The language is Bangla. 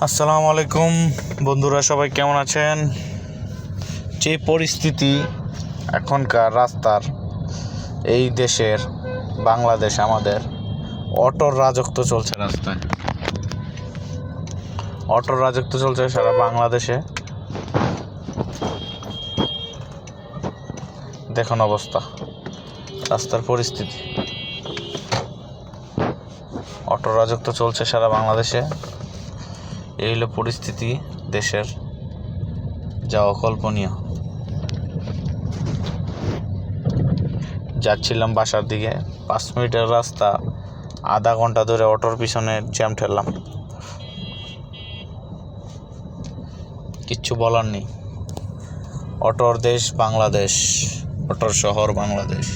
আসসালামু আলাইকুম বন্ধুরা, সবাই কেমন আছেন? যে পরিস্থিতি এখনকার রাস্তার, এই দেশের বাংলাদেশ, আমাদের অটোর রাজত্ব চলছে রাস্তায়। অটোর রাজত্ব চলছে সারা বাংলাদেশে। দেখুন অবস্থা, রাস্তার পরিস্থিতি। অটোর রাজত্ব চলছে সারা বাংলাদেশে। এই হলো পরিস্থিতি দেশের, যা অকল্পনীয়। যাচ্ছিলাম বাসার দিকে, 5 মিনিটের রাস্তা, আধা ঘন্টা ধরে অটোর পিছনে জ্যাম ঠেললাম। কিচ্ছু বলার নেই। অটোর দেশ বাংলাদেশ, অটোর শহর বাংলাদেশ।